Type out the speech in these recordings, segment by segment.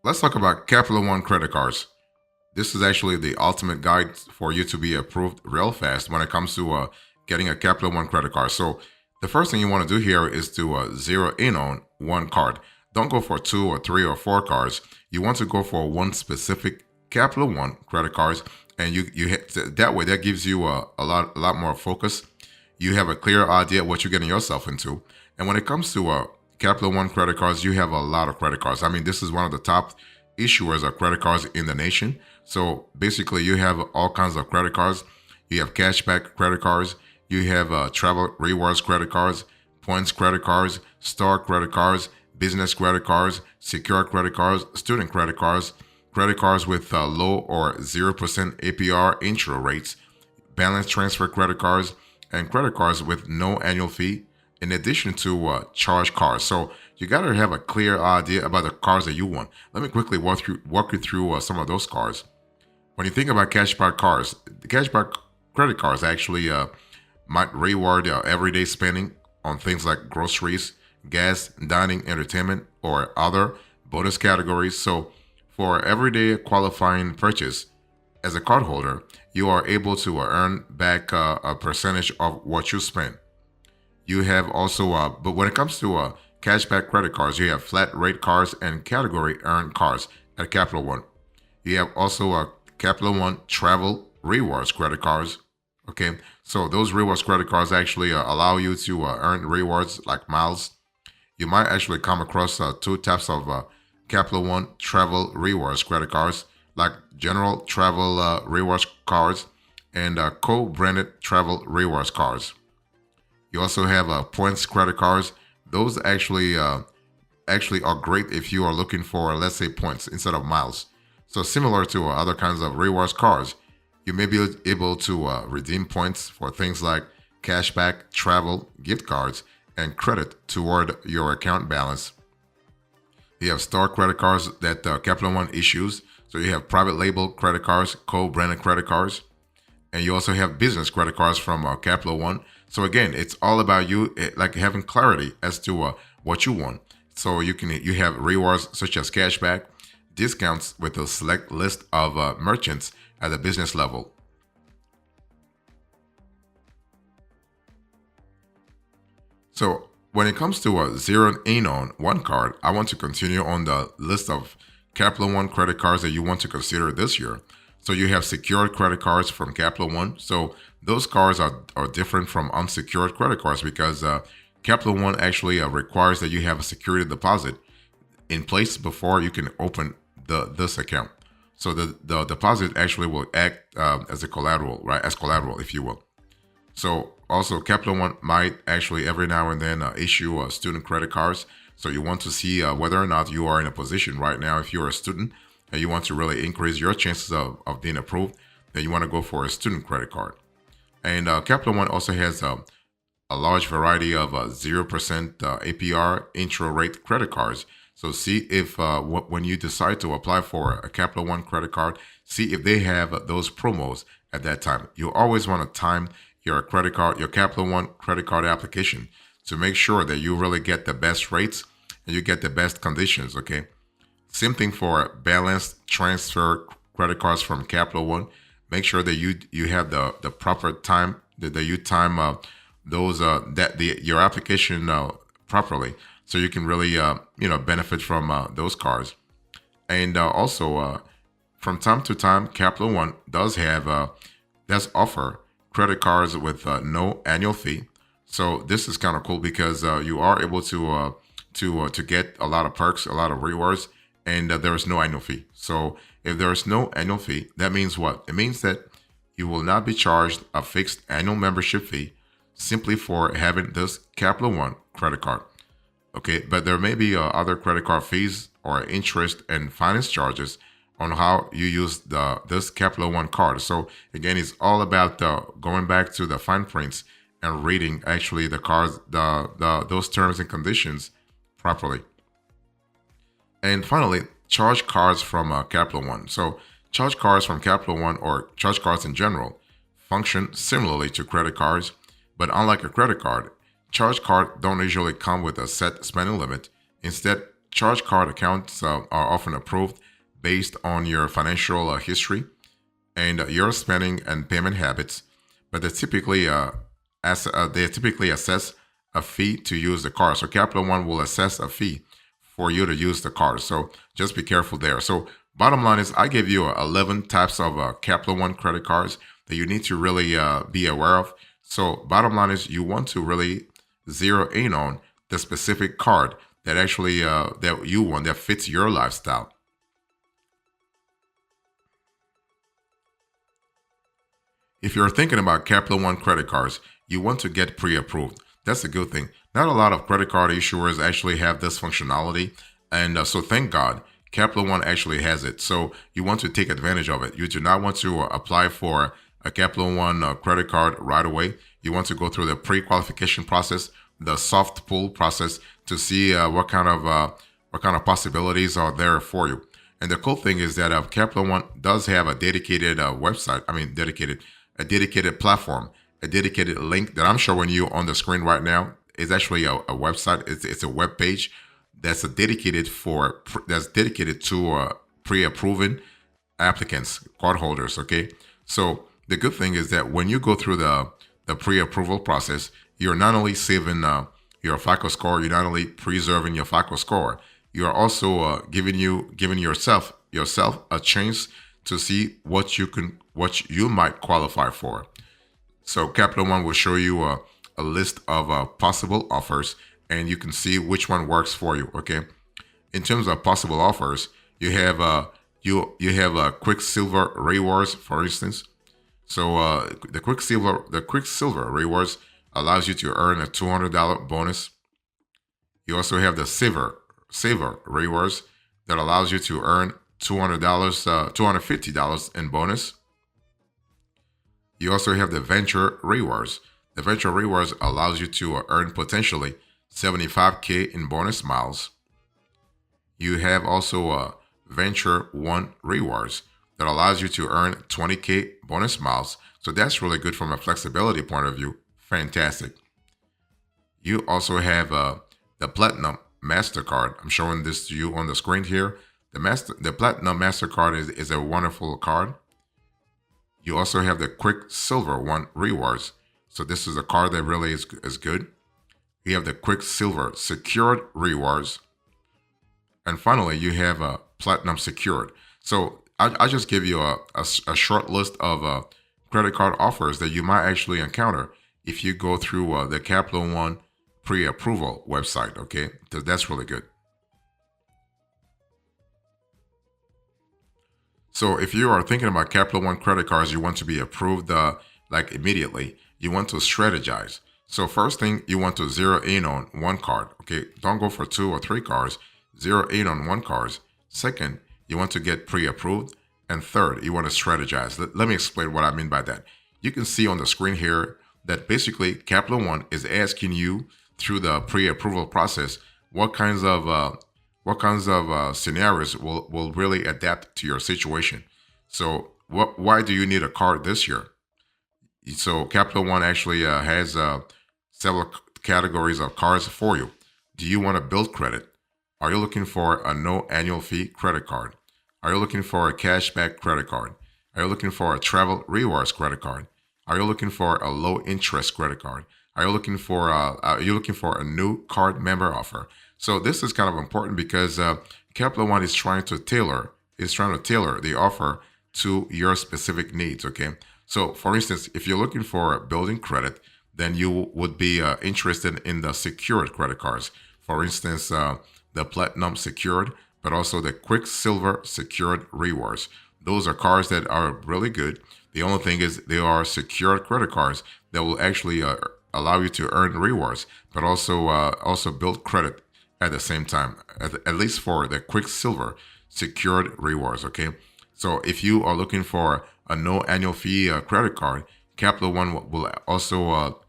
Let's talk about Capital One credit cards. This is actually the ultimate guide for you to be approved real fast when it comes to getting a Capital One credit card. So, the first thing you want to do here is to zero in on one card. Don't go for two or three or four cards. You want to go for one specific Capital One credit cards, and you hit, that way that gives you a lot more focus. You have a clear idea what you're getting yourself into. And when it comes to Capital One credit cards, you have a lot of credit cards. I mean, this is one of the top issuers of credit cards in the nation. So basically, you have all kinds of credit cards. You have cashback credit cards. You have travel rewards credit cards, points credit cards, star credit cards, business credit cards, secure credit cards, student credit cards with low or 0% APR intro rates, balance transfer credit cards, and credit cards with no annual fee, in addition to charge cards. So you got to have a clear idea about the cards that you want. Let me quickly walk you through some of those cards. When you think about cashback cards, the cashback credit cards actually might reward everyday spending on things like groceries, gas, dining, entertainment, or other bonus categories. So for everyday qualifying purchase, as a cardholder, you are able to earn back a percentage of what you spend. You have also, but when it comes to cashback credit cards, you have flat rate cards and category earned cards at Capital One. You have also Capital One travel rewards credit cards. Okay, so those rewards credit cards actually allow you to earn rewards like miles. You might actually come across two types of Capital One travel rewards credit cards, like general travel rewards cards and co-branded travel rewards cards. You also have points credit cards. Those actually are great if you are looking for, let's say, points instead of miles. So similar to other kinds of rewards cards, you may be able to redeem points for things like cashback, travel, gift cards, and credit toward your account balance. You have star credit cards that Capital One issues. So you have private label credit cards, co-branded credit cards, and you also have business credit cards from Capital One. So again, it's all about you like having clarity as to what you want. So you have rewards such as cashback, discounts with a select list of merchants at the business level. So when it comes to zeroing in on one card, I want to continue on the list of Capital One credit cards that you want to consider this year. So you have secured credit cards from Capital One. So those cards are different from unsecured credit cards because Capital One actually requires that you have a security deposit in place before you can open this account. So the deposit actually will act as a collateral, right? As collateral, if you will. So also, Capital One might actually every now and then issue student credit cards. So you want to see whether or not you are in a position right now, if you're a student and you want to really increase your chances of being approved, then you want to go for a student credit card. And Capital One also has a large variety of 0% APR intro rate credit cards. So see if when you decide to apply for a Capital One credit card, see if they have those promos at that time. You always want to time your credit card, your Capital One credit card application to make sure that you really get the best rates and you get the best conditions, okay? Same thing for balanced transfer credit cards from Capital One. Make sure that you have the proper time that you time those that the your application properly, so you can really benefit from those cards. And also from time to time, Capital One does offer credit cards with no annual fee. So this is kind of cool because you are able to get a lot of perks, a lot of rewards, and there is no annual fee. So if there is no annual fee, that means what? It means that you will not be charged a fixed annual membership fee simply for having this Capital One credit card. Okay, but there may be other credit card fees or interest and finance charges on how you use this Capital One card. So again, it's all about going back to the fine prints and reading actually the cards, those terms and conditions properly. And finally, charge cards from Capital One. So charge cards from Capital One or charge cards in general function similarly to credit cards, but unlike a credit card, charge card don't usually come with a set spending limit. Instead, charge card accounts are often approved based on your financial history and your spending and payment habits, but they typically assess a fee to use the card. So Capital One will assess a fee for you to use the card. So just be careful there. So bottom line is, I gave you 11 types of Capital One credit cards that you need to really be aware of. So bottom line is, you want to really zero in on the specific card that actually that you want, that fits your lifestyle. If you're thinking about Capital One credit cards, you want to get pre-approved. That's a good thing. Not a lot of credit card issuers actually have this functionality, and so thank God Capital One actually has it. So you want to take advantage of it. You do not want to apply for a Capital One credit card right away. You want to go through the pre-qualification process, the soft pull process, to see what kind of possibilities are there for you. And the cool thing is that Capital One does have a dedicated website. I mean, a dedicated platform, a dedicated link that I'm showing you on the screen right now. Is actually a website. It's a web page that's dedicated to pre-approving applicants, cardholders. Okay, so the good thing is that when you go through the pre-approval process, you're not only saving your FICO score, you're not only preserving your FICO score, you're also giving yourself a chance to see what you might qualify for. So Capital One will show you a list of possible offers, and you can see which one works for you. Okay, in terms of possible offers, you have you have Quicksilver rewards, for instance. So the Quicksilver rewards allows you to earn a $200 bonus. You also have the Saver rewards that allows you to earn $250 in bonus. You also have the Venture rewards. The Venture rewards allows you to earn potentially 75K in bonus miles. You have also Venture One rewards that allows you to earn 20K bonus miles. So that's really good from a flexibility point of view. Fantastic. You also have the Platinum MasterCard. I'm showing this to you on the screen here. The Platinum MasterCard is a wonderful card. You also have the Quicksilver One rewards. So this is a card that really is good. You have the Quicksilver Secured rewards. And finally, you have a Platinum Secured. So I just give you a short list of credit card offers that you might actually encounter if you go through the Capital One pre-approval website. Okay, that's really good. So if you are thinking about Capital One credit cards, you want to be approved like immediately. You want to strategize. So first thing, you want to zero in on one card. Okay, don't go for 2 or 3 cards. Zero in on one card. Second, you want to get pre-approved. And third, you want to strategize. Let me explain what I mean by that. You can see on the screen here that basically Capital One is asking you through the pre-approval process what kinds of scenarios will really adapt to your situation. So why do you need a card this year? So Capital One actually has several categories of cards for you. Do you want to build credit? Are you looking for a no annual fee credit card? Are you looking for a cashback credit card? Are you looking for a travel rewards credit card? Are you looking for a low interest credit card? Are you looking for a new card member offer? So this is kind of important because Capital One is trying to tailor the offer to your specific needs. Okay. So for instance, if you're looking for building credit, then you would be interested in the secured credit cards. For instance, the Platinum Secured, but also the Quicksilver Secured rewards. Those are cards that are really good. The only thing is they are secured credit cards that will actually allow you to earn rewards, but also build credit at the same time, at least for the Quicksilver Secured rewards. Okay. So if you are looking for a no annual fee credit card, Capital One will also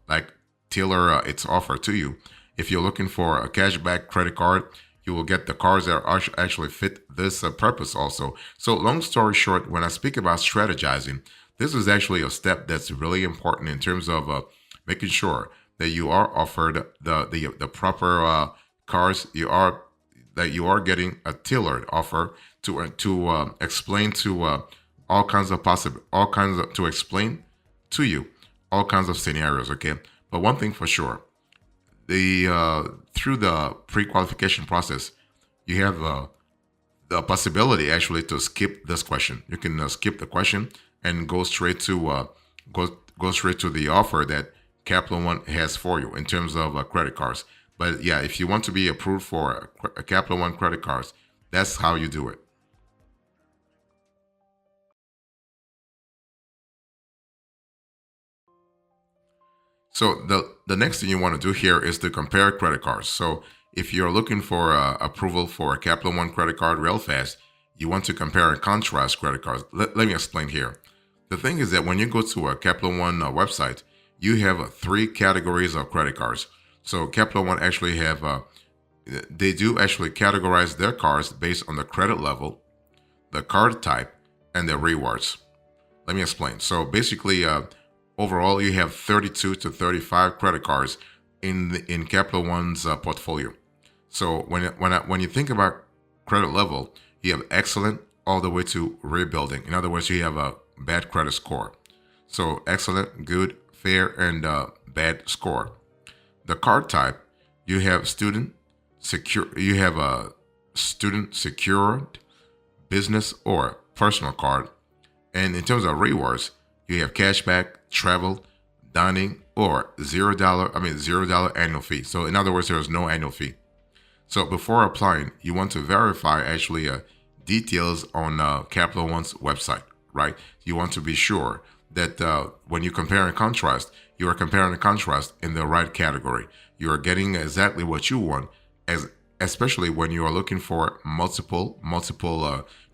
tailor its offer to you. If you're looking for a cashback credit card, you will get the cards that actually fit this purpose also. So long story short, when I speak about strategizing, this is actually a step that's really important in terms of making sure that you are offered the proper cards. that you are getting a tailored offer to explain to all kinds of to explain to you all kinds of scenarios. Okay, but one thing for sure, the through the pre-qualification process, you have the possibility actually to skip this question. You can skip the question and go straight to go straight to the offer that Capital One has for you in terms of credit cards. But yeah, if you want to be approved for a Capital One credit cards, that's how you do it. So the next thing you want to do here is to compare credit cards. So if you're looking for approval for a Capital One credit card real fast, you want to compare and contrast credit cards. Let me explain here. The thing is that when you go to a Capital One website, you have three categories of credit cards. So Capital One actually have they do actually categorize their cards based on the credit level, the card type, and the rewards. Let me explain. So basically, overall, you have 32 to 35 credit cards in Capital One's portfolio. So when you think about credit level, you have excellent all the way to rebuilding. In other words, you have a bad credit score. So excellent, good, fair, and bad score. The card type, you have student secure. You have a student secured, business, or personal card. And in terms of rewards, you have cashback, travel, dining, or $0 annual fee. So in other words, there is no annual fee. So before applying, you want to verify actually details on Capital One's website, right? You want to be sure that when you compare and contrast, you are comparing and contrast in the right category. You are getting exactly what you want, especially when you are looking for multiple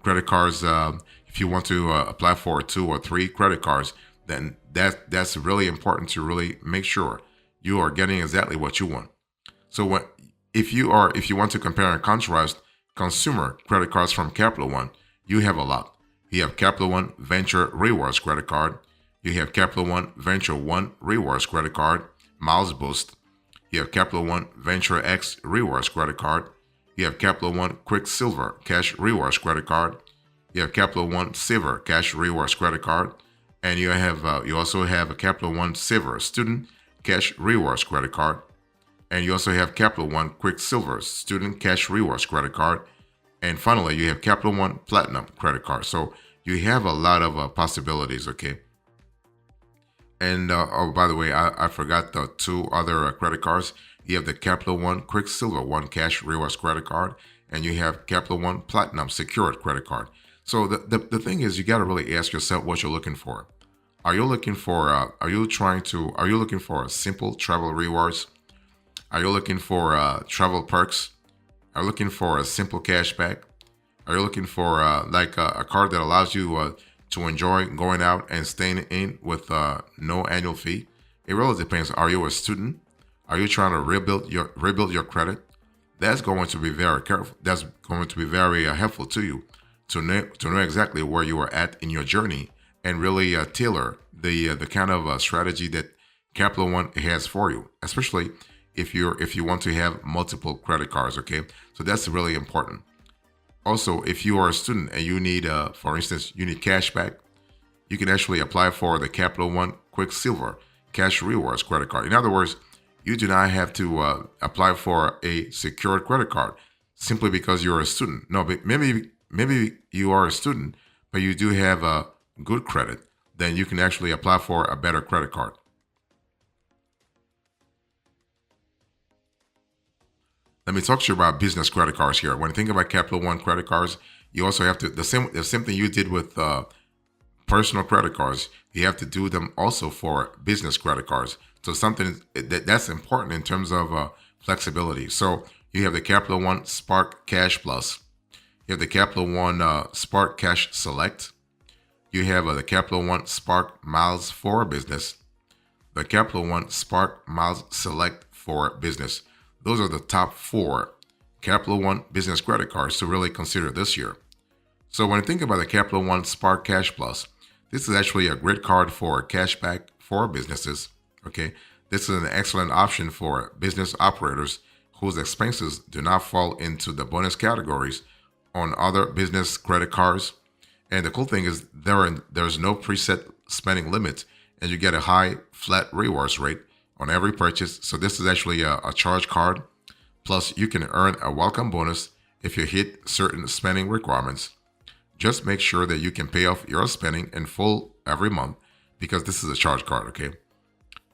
credit cards. If you want to apply for 2 or 3 credit cards, then that's really important to really make sure you are getting exactly what you want. So if you want to compare and contrast consumer credit cards from Capital One, you have a lot. You have Capital One Venture Rewards credit card. You have Capital One Venture One Rewards credit card, Miles Boost. You have Capital One Venture X Rewards credit card. You have Capital One Quicksilver Cash Rewards credit card. You have Capital One Silver Cash Rewards credit card, and you also have a Capital One Silver Student Cash Rewards credit card, and you also have Capital One Quicksilver Student Cash Rewards credit card, and finally you have Capital One Platinum credit card. So you have a lot of possibilities. Okay. And oh, by the way, I forgot the 2 other credit cards. You have the Capital One Quicksilver One Cash Rewards credit card, and you have Capital One Platinum Secured credit card. So the thing is, you got to really ask yourself what you're looking for. Are you looking for? Are you looking for simple travel rewards? Are you looking for travel perks? Are you looking for a simple cashback? Are you looking for a card that allows you to enjoy going out and staying in with no annual fee? It really depends. Are you a student? Are you trying to rebuild your credit? That's going to be very careful. That's going to be very helpful to you to know exactly where you are at in your journey and really tailor the kind of strategy that Capital One has for you, especially if you want to have multiple credit cards. Okay, so that's really important. Also, if you are a student and you need, for instance, you need cash back, you can actually apply for the Capital One Quicksilver Cash Rewards credit card. In other words, you do not have to apply for a secured credit card simply because you're a student. No, but maybe you are a student, but you do have a good credit. Then you can actually apply for a better credit card. Let me talk to you about business credit cards here. When you think about Capital One credit cards, you also have to the same thing you did with personal credit cards. You have to do them also for business credit cards. So something that's important in terms of flexibility. So you have the Capital One Spark Cash Plus. You have the Capital One Spark Cash Select. You have the Capital One Spark Miles for Business. The Capital One Spark Miles Select for Business. Those are the top 4 Capital One business credit cards to really consider this year. So when you think about the Capital One Spark Cash Plus, this is actually a great card for cashback for businesses. Okay, this is an excellent option for business operators whose expenses do not fall into the bonus categories on other business credit cards. And the cool thing is there's no preset spending limit, and you get a high flat rewards rate on every purchase. So this is actually a charge card. Plus, you can earn a welcome bonus if you hit certain spending requirements. Just make sure that you can pay off your spending in full every month because this is a charge card, okay?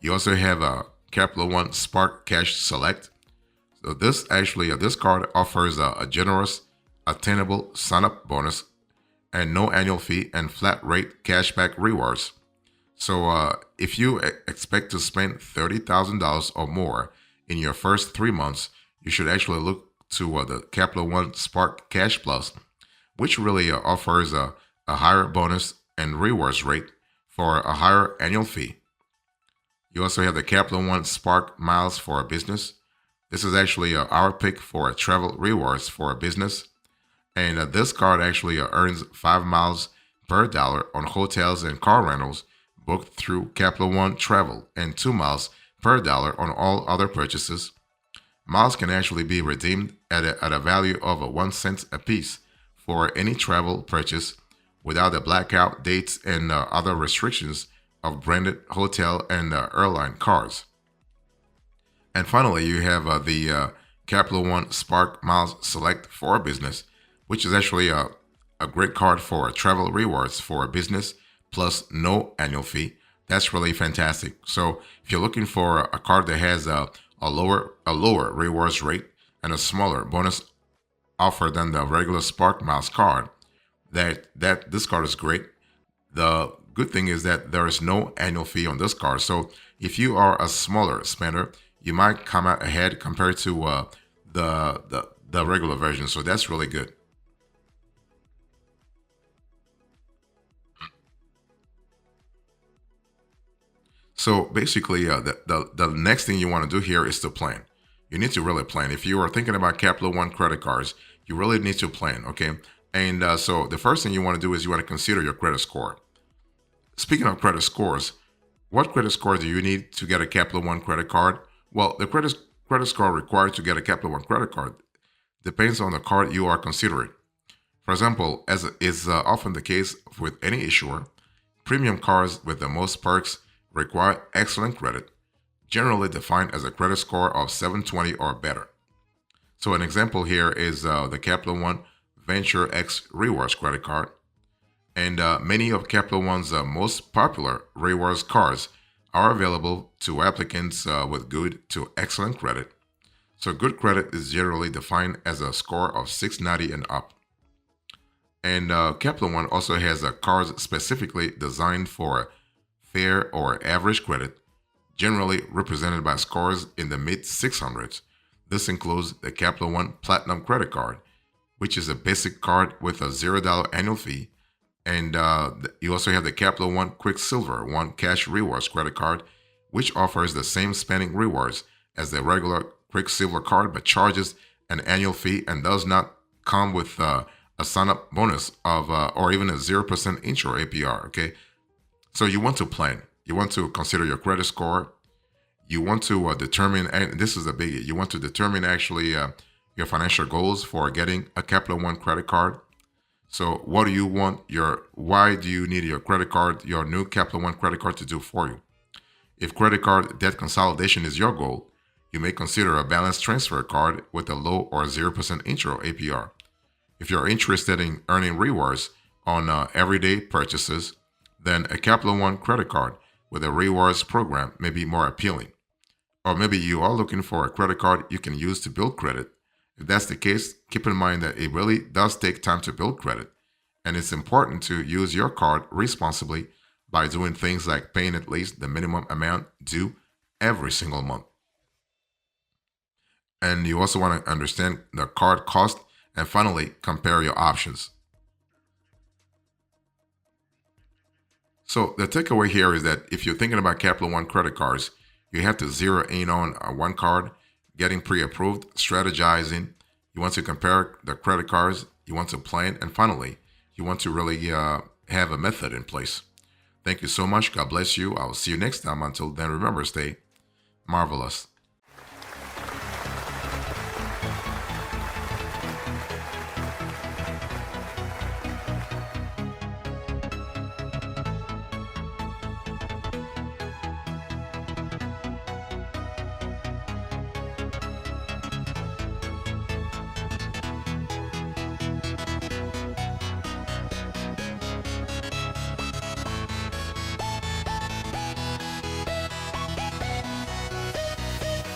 You also have a Capital One Spark Cash Select. So this card offers a generous, attainable sign-up bonus and no annual fee and flat rate cashback rewards. So if you expect to spend $30,000 or more in your first 3 months, you should actually look to the Capital One Spark Cash Plus, which really offers a higher bonus and rewards rate for a higher annual fee. You also have the Capital One Spark Miles for a Business. This is actually our pick for travel rewards for a business. And this card actually earns 5 miles per dollar on hotels and car rentals booked through Capital One Travel and 2 miles per dollar on all other purchases. Miles can actually be redeemed at a value of 1 cent a piece for any travel purchase without the blackout dates and other restrictions of branded hotel and airline cards. And finally, you have the Capital One Spark Miles Select for a Business, which is actually a great card for travel rewards for a business plus no annual fee. That's really fantastic. So if you're looking for a card that has a lower rewards rate and a smaller bonus offer than the regular Spark Miles card, that this card is great. The good thing is that there is no annual fee on this card. So if you are a smaller spender, you might come out ahead compared to the regular version. So that's really good. So basically, the next thing you want to do here is to plan. You need to really plan. If you are thinking about Capital One credit cards, you really need to plan, okay? And so the first thing you want to do is you want to consider your credit score. Speaking of credit scores, what credit score do you need to get a Capital One credit card? Well, the credit score required to get a Capital One credit card depends on the card you are considering. For example, as is often the case with any issuer, premium cards with the most perks require excellent credit, generally defined as a credit score of 720 or better. So an example here is the Capital One Venture X Rewards credit card. And many of Capital One's most popular rewards cards are available to applicants with good to excellent credit. So good credit is generally defined as a score of 690 and up. And Capital One also has cards specifically designed for fair or average credit, generally represented by scores in the mid 600s. This includes the Capital One Platinum credit card, which is a basic card with a $0 annual fee. And you also have the Capital One Quicksilver One Cash Rewards credit card, which offers the same spending rewards as the regular Quicksilver card, but charges an annual fee and does not come with a sign-up bonus of or even a 0% intro APR. Okay, so you want to plan. You want to consider your credit score. You want to determine, and this is a biggie. You want to determine actually your financial goals for getting a Capital One credit card. So what do you want why do you need your credit card, your new Capital One credit card to do for you? If credit card debt consolidation is your goal, you may consider a balance transfer card with a low or 0% intro APR. If you're interested in earning rewards on everyday purchases, then a Capital One credit card with a rewards program may be more appealing. Or maybe you are looking for a credit card you can use to build credit. If that's the case, keep in mind that it really does take time to build credit, and it's important to use your card responsibly by doing things like paying at least the minimum amount due every single month. And you also want to understand the card cost and finally compare your options. So the takeaway here is that if you're thinking about Capital One credit cards, you have to zero in on one card, getting pre-approved, strategizing. You want to compare the credit cards, you want to plan, and finally, you want to really have a method in place. Thank you so much. God bless you. I will see you next time. Until then, remember, stay marvelous.